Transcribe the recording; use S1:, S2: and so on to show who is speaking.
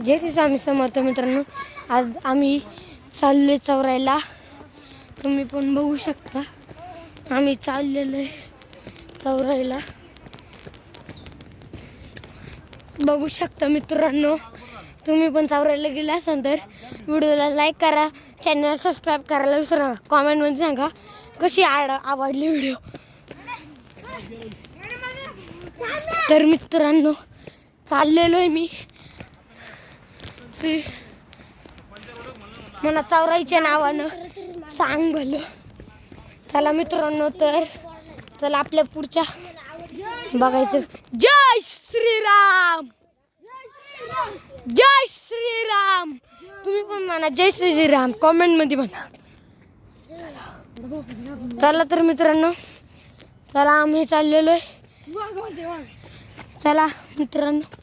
S1: जय श्री स्वामी समर्थ मित्रांनो, आज आम्ही चाललोय चौरायला. तुम्ही पण बघू शकता आम्ही चाललेलो आहे चौरायला. बघू शकता मित्रांनो, तुम्ही पण चौरायला गेला असाल तर व्हिडिओला लाईक करा, चॅनल सबस्क्राईब करायला विसरू नका. कॉमेंटमध्ये सांगा कशी आवडली व्हिडिओ. तर मित्रांनो चाललेलो आहे मी मला चौराईच्या नावानं सांग भलं. चला मित्रांनो, तर चला आपल्या पुढच्या बघायचं. जय श्रीराम, जय श्रीराम. तुम्ही पण म्हणा जय श्रीराम, कॉमेंट मध्ये म्हणा. चला तर मित्रांनो, चला आम्ही चाललेलो आहे. चला मित्रांनो.